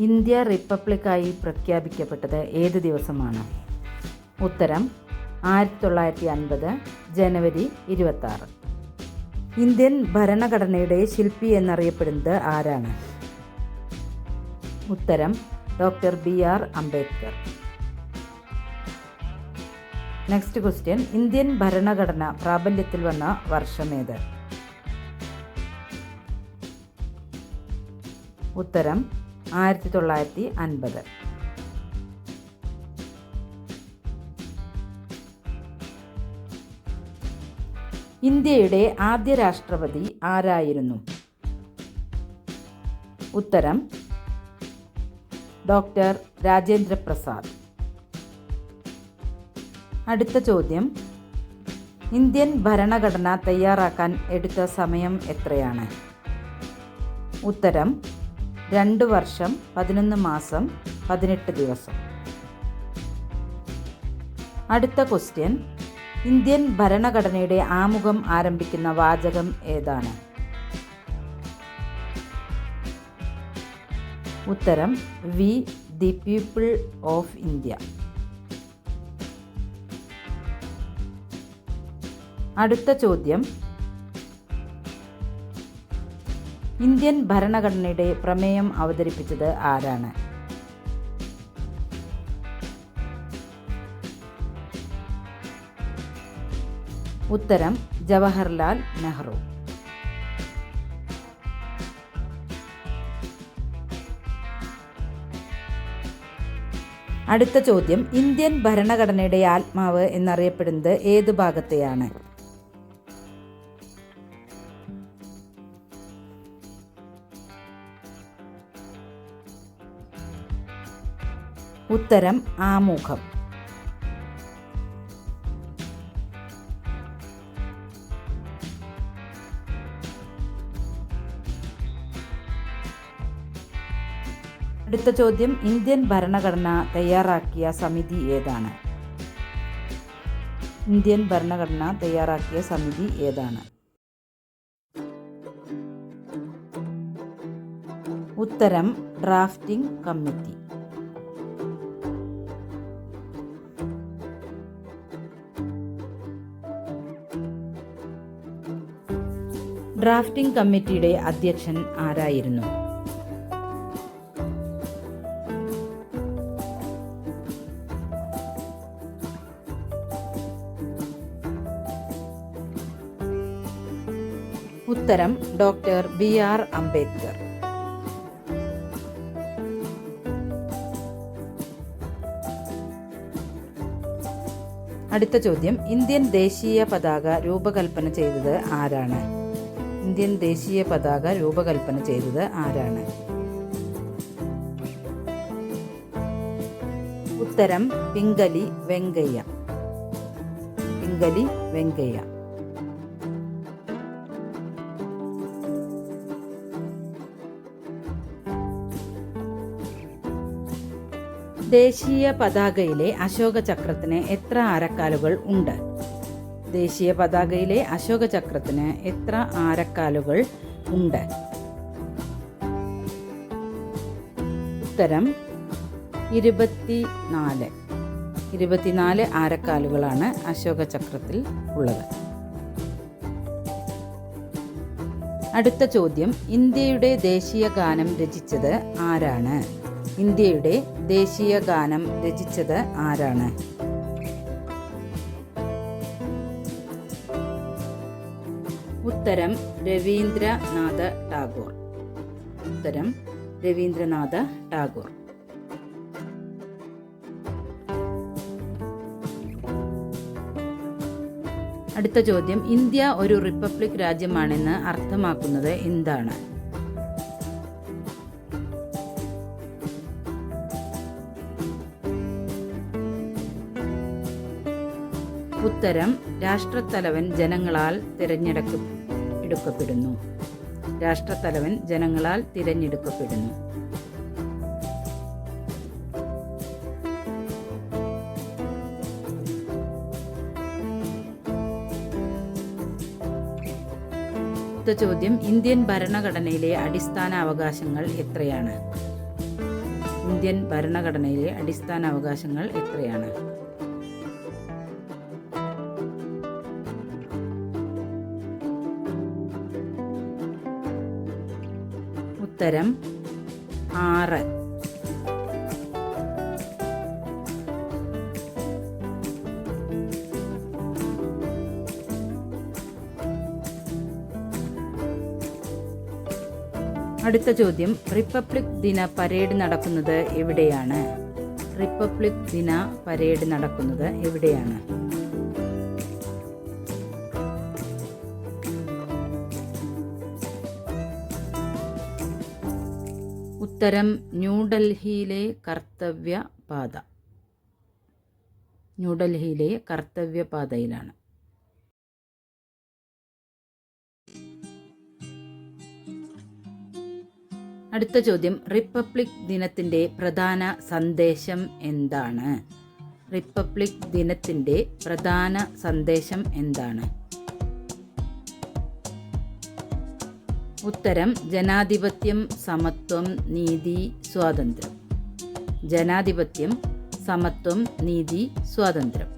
India റിപ്പബ്ലിക്കായി പ്രഖ്യാപിക്കപ്പെട്ടത് ഏത് ദിവസമാണ്? ഉത്തരം 1950 ജനുവരി 26. ഇന്ത്യൻ ഭരണഘടനയുടെ ശില്പി എന്നറിയപ്പെടുന്നത് ആരാണ്? ഉത്തരം doctor BR Ambedkar. Next question, Indian ഭരണഘടന പ്രാബല്യത്തിൽ വന്ന വർഷമേത്? ഉത്തരം 1950. ഇന്ത്യയുടെ ആദ്യ രാഷ്ട്രപതി ആരായിരുന്നു? ഉത്തരം ഡോക്ടർ രാജേന്ദ്ര പ്രസാദ്. അടുത്ത ചോദ്യം, ഇന്ത്യൻ ഭരണഘടന തയ്യാറാക്കാൻ എടുത്ത സമയം എത്രയാണ്? ഉത്തരം 2 വർഷം 11 മാസം 18 ദിവസം. അടുത്ത ക്വസ്റ്റ്യൻ, ഇന്ത്യൻ ഭരണഘടനയുടെ ആമുഖം ആരംഭിക്കുന്ന വാചകം ഏതാണ്? ഉത്തരം V the people of India. അടുത്ത ചോദ്യം, ഇന്ത്യൻ ഭരണഘടനയുടെ പ്രമേയം അവതരിപ്പിച്ചത് ആരാണ്? ഉത്തരം ജവഹർലാൽ നെഹ്റു. അടുത്ത ചോദ്യം, ഇന്ത്യൻ ഭരണഘടനയുടെ ആത്മാവ് എന്നറിയപ്പെടുന്നത് ഏത് ഭാഗത്തെയാണ്? ഉത്തരം ആമുഖം. അടുത്ത ചോദ്യം, ഇന്ത്യൻ ഭരണഘടന തയ്യാറാക്കിയ സമിതി ഏതാണ്? ഇന്ത്യൻ ഭരണഘടന തയ്യാറാക്കിയ സമിതി ഏതാണ്? ഉത്തരം ഡ്രാഫ്റ്റിംഗ് കമ്മിറ്റി. ഡ്രാഫ്റ്റിംഗ് കമ്മിറ്റിയുടെ അധ്യക്ഷൻ ആരായിരുന്നു? ഉത്തരം ഡോക്ടർ BR അംബേദ്കർ. അടുത്ത ചോദ്യം, ഇന്ത്യൻ ദേശീയ പതാക രൂപകൽപ്പന ചെയ്തത് ആരാണ്? ഇന്ത്യൻ ദേശീയ പതാക രൂപകൽപ്പന ചെയ്തത് ആരാണ്? ഉത്തരം പിംഗലി വെങ്കയ്യ. പിംഗലി വെങ്കയ്യ. ദേശീയ പതാകയിലെ അശോക ചക്രത്തിന് എത്ര ആരക്കാലുകൾ ഉണ്ട്? ദേശീയ പതാകയിലെ അശോക ചക്രത്തിന് എത്ര ആരക്കാലുകൾ ഉണ്ട്? ഉത്തരം 24. 24 ആരക്കാലുകളാണ് അശോക ചക്രത്തിൽ ഉള്ളത്. അടുത്ത ചോദ്യം, ഇന്ത്യയുടെ ദേശീയ ഗാനം രചിച്ചത് ആരാണ്? ഇന്ത്യയുടെ ദേശീയ ഗാനം രചിച്ചത് ആരാണ്? ഉത്തരം രവീന്ദ്രനാഥ ടാഗോർ. ഉത്തരം രവീന്ദ്രനാഥ ടാഗോർ. അടുത്ത ചോദ്യം, ഇന്ത്യ ഒരു റിപ്പബ്ലിക് രാജ്യമാണെന്ന് അർത്ഥമാക്കുന്നത് എന്താണ്? ഉത്തരം രാഷ്ട്രത്തലവൻ ജനങ്ങളാൽ തിരഞ്ഞെടുക്കപ്പെടുന്നു. രാഷ്ട്രത്തലവൻ ജനങ്ങളാൽ തിരഞ്ഞെടുക്കപ്പെടുന്നു? അടുത്ത ചോദ്യം, ഇന്ത്യൻ ഭരണഘടനയിലെ അടിസ്ഥാന അവകാശങ്ങൾ എത്രയാണ്? ഇന്ത്യൻ ഭരണഘടനയിലെ അടിസ്ഥാന അവകാശങ്ങൾ എത്രയാണ്? ഉത്തരം 6. അടുത്ത ചോദ്യം, റിപ്പബ്ലിക് ദിന പരേഡ് നടക്കുന്നത് എവിടെയാണ്? റിപ്പബ്ലിക് ദിന പരേഡ് നടക്കുന്നത് എവിടെയാണ്? ഉത്തരം ന്യൂഡൽഹിയിലെ കർത്തവ്യപാത. ന്യൂഡൽഹിയിലെ കർത്തവ്യപാതയിലാണ്. അടുത്ത ചോദ്യം, റിപ്പബ്ലിക് ദിനത്തിൻ്റെ പ്രധാന സന്ദേശം എന്താണ്? റിപ്പബ്ലിക് ദിനത്തിൻ്റെ പ്രധാന സന്ദേശം എന്താണ്? ഉത്തരം ജനാധിപത്യം, സമത്വം, നീതി, സ്വാതന്ത്ര്യം. ജനാധിപത്യം, സമത്വം, നീതി, സ്വാതന്ത്ര്യം.